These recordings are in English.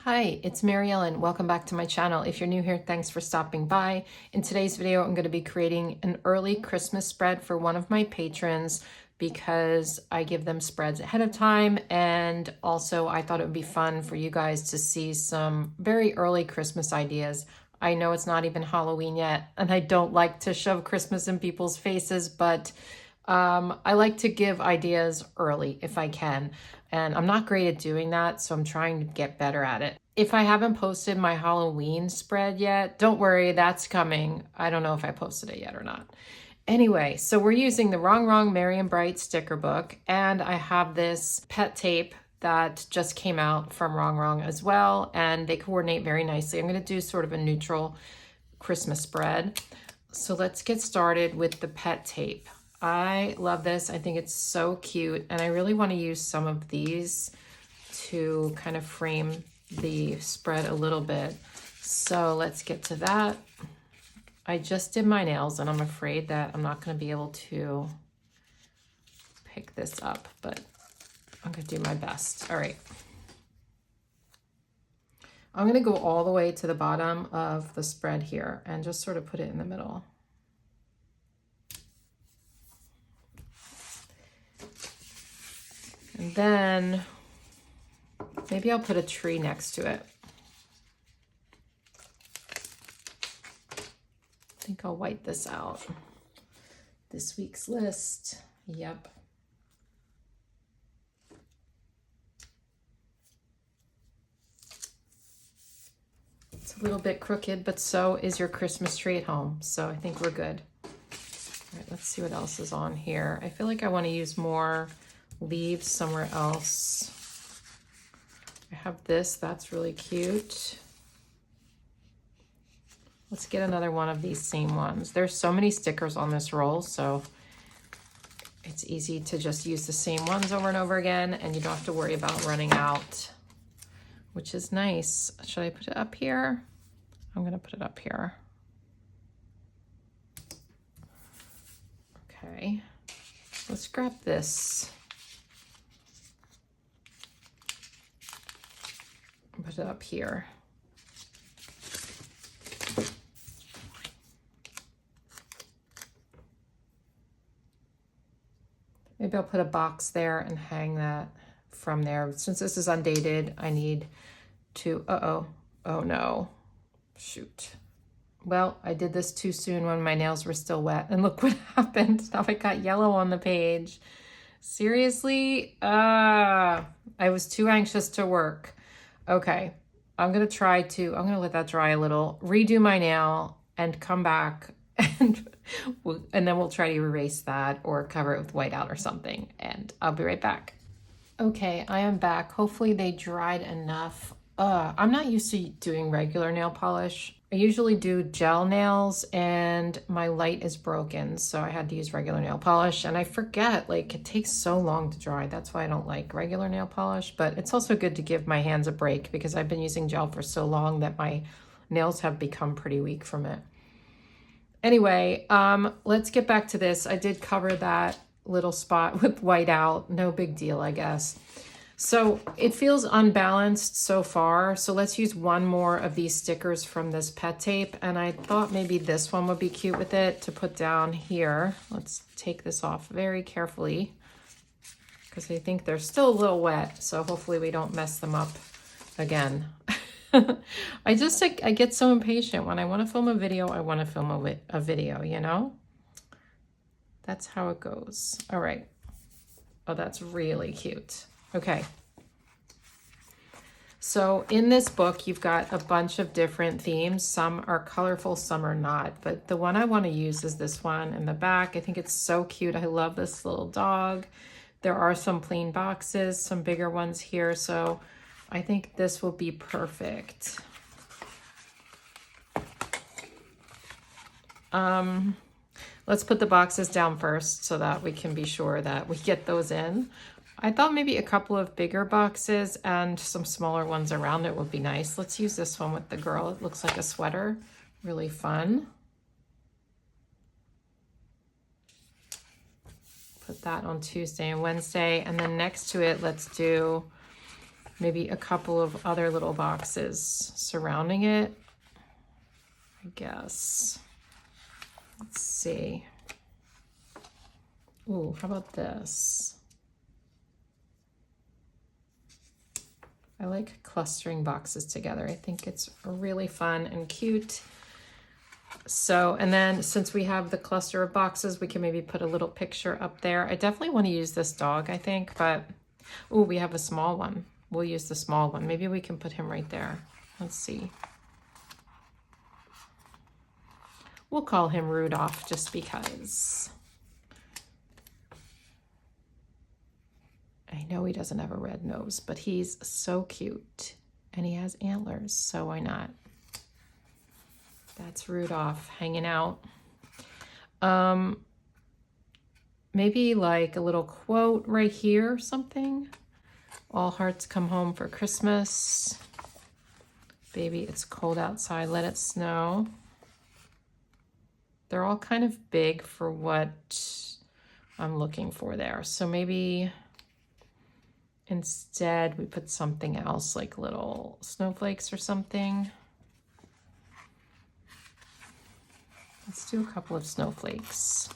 Hi, it's Mary Ellen. Welcome back to my channel. If you're new here, thanks for stopping by. In today's video, I'm going to be creating an early Christmas spread for one of my patrons because I give them spreads ahead of time, and also I thought it would be fun for you guys to see some very early Christmas ideas. I know it's not even Halloween yet, and I don't like to shove Christmas in people's faces, but I like to give ideas early if I can. And I'm not great at doing that, so I'm trying to get better at it. If I haven't posted my Halloween spread yet, don't worry, that's coming. I don't know if I posted it yet or not. Anyway, so we're using the Rongrong Merry & Bright sticker book, and I have this pet tape that just came out from Rongrong as well, and they coordinate very nicely. I'm going to do sort of a neutral Christmas spread. So let's get started with the pet tape. I love this. I think it's so cute, and I really want to use some of these to kind of frame the spread a little bit. So let's get to that. I just did my nails, and I'm afraid that I'm not going to be able to pick this up, but I'm going to do my best. All right. I'm going to go all the way to the bottom of the spread here and just sort of put it in the middle. And then maybe I'll put a tree next to it. I think I'll white this out. This week's list. Yep. It's a little bit crooked, but so is your Christmas tree at home. So I think we're good. All right, let's see what else is on here. I feel like I want to use more leaves somewhere else. I have this, that's really cute. Let's get another one of these same ones. There's so many stickers on this roll, so it's easy to just use the same ones over and over again, and you don't have to worry about running out, which is nice. Should I put it up here? I'm gonna put it up here. Okay, let's grab this. Put it up here. Maybe I'll put a box there and hang that from there. Since this is undated, I need to, oh no, shoot. Well, I did this too soon when my nails were still wet, and look what happened. Now I got yellow on the page. Seriously? I was too anxious to work. Okay, I'm going to let that dry a little, redo my nail, and come back, and then we'll try to erase that or cover it with whiteout or something, and I'll be right back. Okay, I am back. Hopefully they dried enough. I'm not used to doing regular nail polish. I usually do gel nails, and my light is broken, so I had to use regular nail polish, and I forget, like, it takes so long to dry. That's why I don't like regular nail polish, but it's also good to give my hands a break because I've been using gel for so long that my nails have become pretty weak from it. Anyway, let's get back to this. I did cover that little spot with whiteout. No big deal, I guess. So it feels unbalanced so far. So let's use one more of these stickers from this pet tape. And I thought maybe this one would be cute with it to put down here. Let's take this off very carefully because I think they're still a little wet. So hopefully we don't mess them up again. I get so impatient. When I want to film a video, I want to film a video, you know? That's how it goes. All right. Oh, that's really cute. Okay. So in this book, you've got a bunch of different themes. Some are colorful, some are not. But the one I want to use is this one in the back. I think it's so cute. I love this little dog. There are some plain boxes, some bigger ones here. So I think this will be perfect. Let's put the boxes down first so that we can be sure that we get those in. I thought maybe a couple of bigger boxes and some smaller ones around it would be nice. Let's use this one with the girl. It looks like a sweater. Really fun. Put that on Tuesday and Wednesday. And then next to it, let's do maybe a couple of other little boxes surrounding it, I guess. Let's see. Ooh, how about this? I like clustering boxes together. I think it's really fun and cute. So, and then since we have the cluster of boxes, we can maybe put a little picture up there. I definitely want to use this dog, I think, but, oh, we have a small one. We'll use the small one. Maybe we can put him right there. Let's see. We'll call him Rudolph just because. I know he doesn't have a red nose, but he's so cute. And he has antlers, so why not? That's Rudolph hanging out. Maybe like a little quote right here, something. All hearts come home for Christmas. Baby, it's cold outside, let it snow. They're all kind of big for what I'm looking for there. So maybe instead we put something else, like little snowflakes or something. Let's do a couple of snowflakes.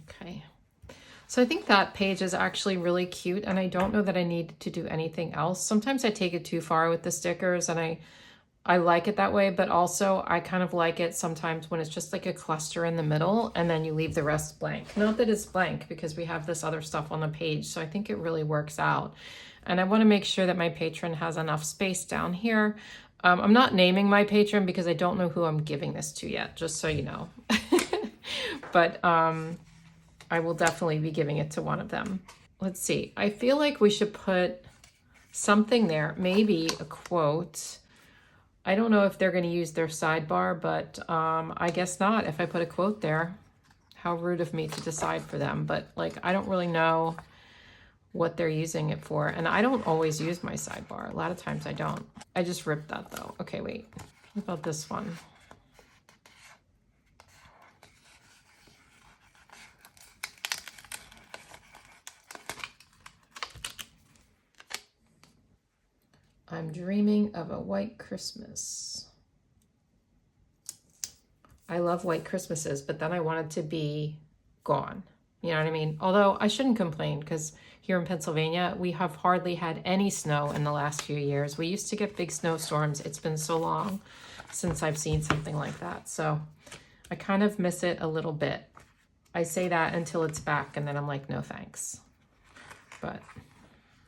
Okay. So I think that page is actually really cute, and I don't know that I need to do anything else. Sometimes I take it too far with the stickers, and I like it that way, but also I kind of like it sometimes when it's just like a cluster in the middle and then you leave the rest blank. Not that it's blank because we have this other stuff on the page, so I think it really works out. And I want to make sure that my patron has enough space down here. I'm not naming my patron because I don't know who I'm giving this to yet, just so you know. But I will definitely be giving it to one of them. Let's see. I feel like we should put something there, maybe a quote. I don't know if they're going to use their sidebar, but I guess not. If I put a quote there, how rude of me to decide for them. But like, I don't really know what they're using it for. And I don't always use my sidebar. A lot of times I don't. I just ripped that though. Okay, wait. What about this one? I'm dreaming of a white Christmas. I love white Christmases, but then I want it to be gone. You know what I mean? Although I shouldn't complain because here in Pennsylvania, we have hardly had any snow in the last few years. We used to get big snowstorms. It's been so long since I've seen something like that. So I kind of miss it a little bit. I say that until it's back and then I'm like, no thanks. But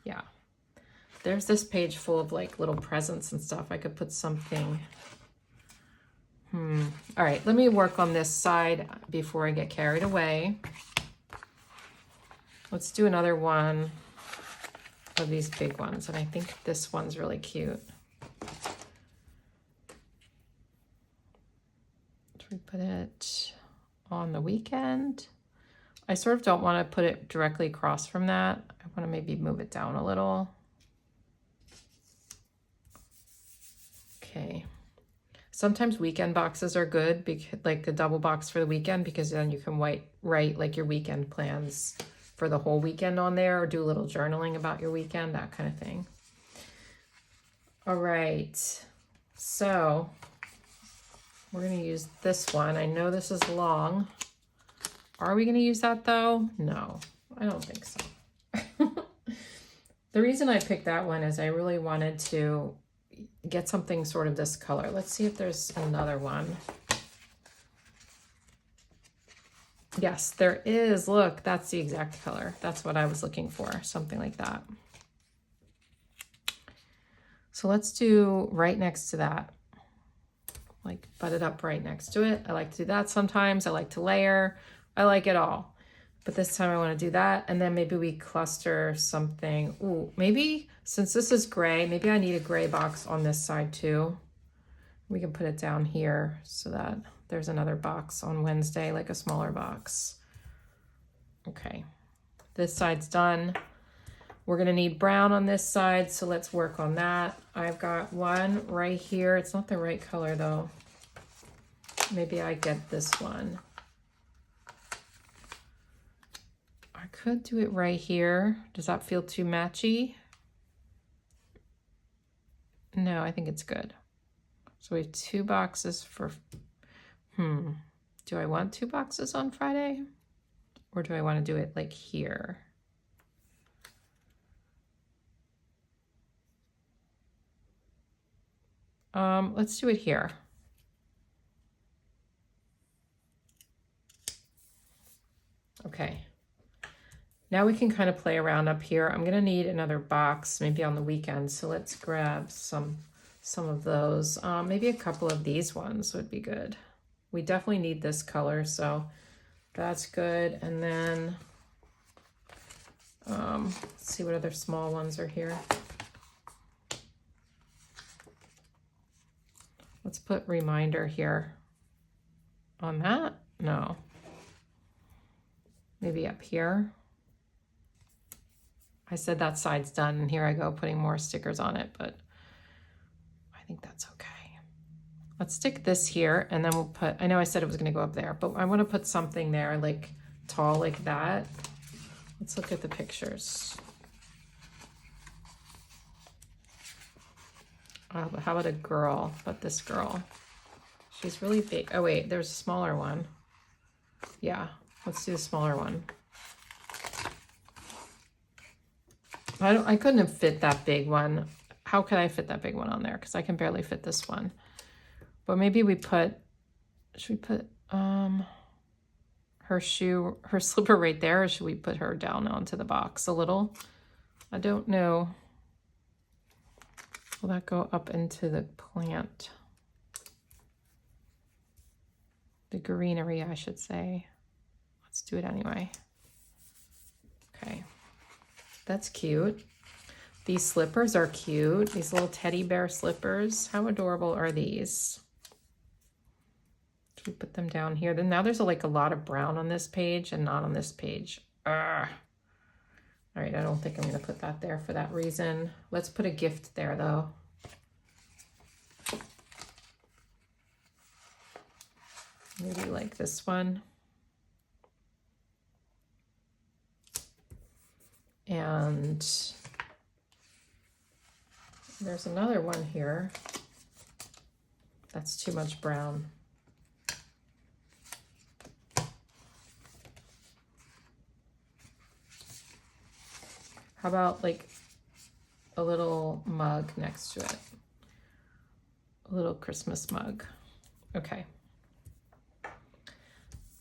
yeah. There's this page full of like little presents and stuff. I could put something. All right, let me work on this side before I get carried away. Let's do another one of these big ones. And I think this one's really cute. Should we put it on the weekend? I sort of don't want to put it directly across from that. I want to maybe move it down a little. Okay. Sometimes weekend boxes are good, because, like the double box for the weekend, because then you can write like your weekend plans for the whole weekend on there, or do a little journaling about your weekend, that kind of thing. All right. So we're going to use this one. I know this is long. Are we going to use that though? No, I don't think so. The reason I picked that one is I really wanted to get something sort of this color. Let's see if there's another one. Yes, there is. Look, that's the exact color. That's what I was looking for, something like that. So let's do right next to that. Like butt it up right next to it. I like to do that sometimes. I like to layer. I like it all. But this time I want to do that. And then maybe we cluster something. Ooh, maybe since this is gray, maybe I need a gray box on this side too. We can put it down here so that there's another box on Wednesday, like a smaller box. Okay, this side's done. We're gonna need brown on this side, so let's work on that. I've got one right here. It's not the right color though. Maybe I get this one. I could do it right here. Does that feel too matchy? No, I think it's good. So we have 2 boxes for, do I want 2 boxes on Friday? Or do I want to do it like here? Let's do it here. Okay. Now we can kind of play around up here. I'm gonna need another box maybe on the weekend. So let's grab some of those. Maybe a couple of these ones would be good. We definitely need this color, so that's good. And then let's see what other small ones are here. Let's put reminder here on that. No. Maybe up here. I said that side's done, and here I go putting more stickers on it, but I think that's okay. Let's stick this here, and then we'll put, I know I said it was gonna go up there, but I wanna put something there like tall like that. Let's look at the pictures. How about a girl, but this girl? She's really big. Oh wait, there's a smaller one. Yeah, let's do a smaller one. I couldn't have fit that big one. How could I fit that big one on there? Because I can barely fit this one. But maybe we put, should we put her slipper right there, or should we put her down onto the box a little? I don't know. Will that go up into the plant? The greenery, I should say. Let's do it anyway. Okay. That's cute. These slippers are cute. These little teddy bear slippers. How adorable are these? Should we put them down here? Then now there's like a lot of brown on this page and not on this page. Ugh. All right, I don't think I'm gonna put that there for that reason. Let's put a gift there though. Maybe like this one. And there's another one here. That's too much brown. How about like a little mug next to it? A little Christmas mug. Okay.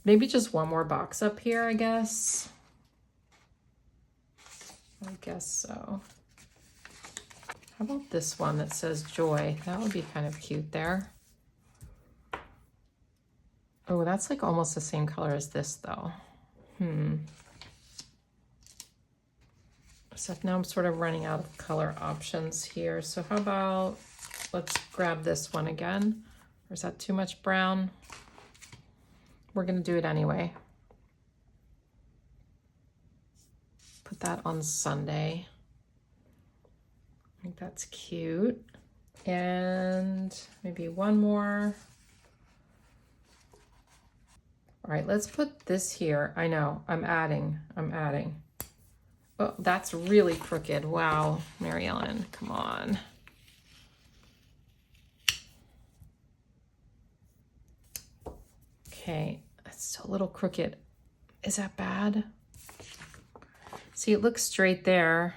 Maybe just one more box up here, I guess. I guess so. How about this one that says joy? That would be kind of cute there. Oh, that's like almost the same color as this though. So now I'm sort of running out of color options here. So how about, let's grab this one again. Or is that too much brown? We're gonna do it anyway. Put that on Sunday. I think that's cute. And maybe one more. All right, let's put this here. I know, I'm adding. Oh, that's really crooked. Wow, Mary Ellen, come on. Okay, it's still a little crooked. Is that bad? See, it looks straight there,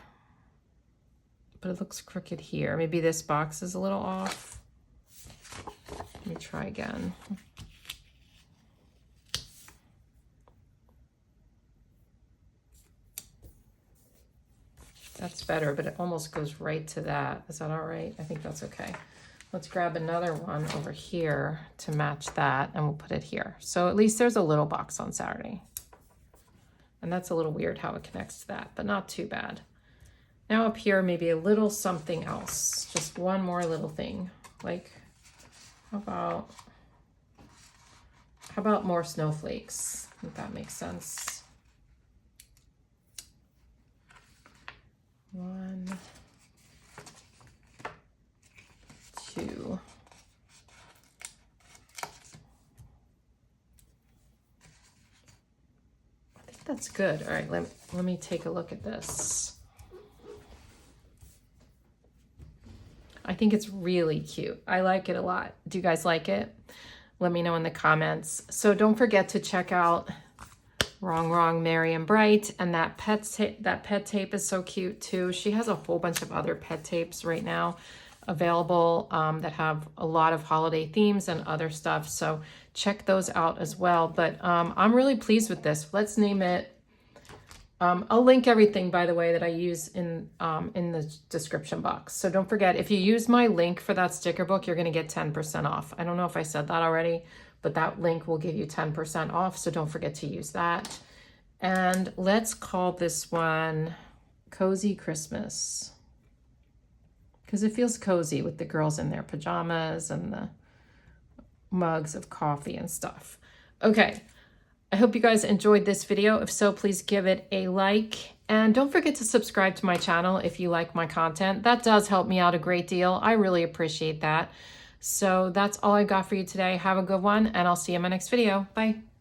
but it looks crooked here. Maybe this box is a little off. Let me try again. That's better, but it almost goes right to that. Is that all right? I think that's okay. Let's grab another one over here to match that, and we'll put it here. So at least there's a little box on Saturday. And that's a little weird how it connects to that, but not too bad. Now up here, maybe a little something else. Just one more little thing. Like, how about more snowflakes? If that makes sense. 1, 2. that's good. All right, let me take a look at this. I think it's really cute. I like it a lot. Do you guys like it? Let me know in the comments. So don't forget to check out Rongrong, Merry and Bright, and that pet tape is so cute too. She has a whole bunch of other pet tapes right now available that have a lot of holiday themes and other stuff. So check those out as well. But I'm really pleased with this. Let's name it. I'll link everything, by the way, that I use in the description box. So don't forget, if you use my link for that sticker book, you're going to get 10% off. I don't know if I said that already, but that link will give you 10% off. So don't forget to use that. And let's call this one Cozy Christmas, because it feels cozy with the girls in their pajamas and the mugs of coffee and stuff. Okay. I hope you guys enjoyed this video. If so, please give it a like. And don't forget to subscribe to my channel if you like my content. That does help me out a great deal. I really appreciate that. So that's all I got for you today. Have a good one, and I'll see you in my next video. Bye.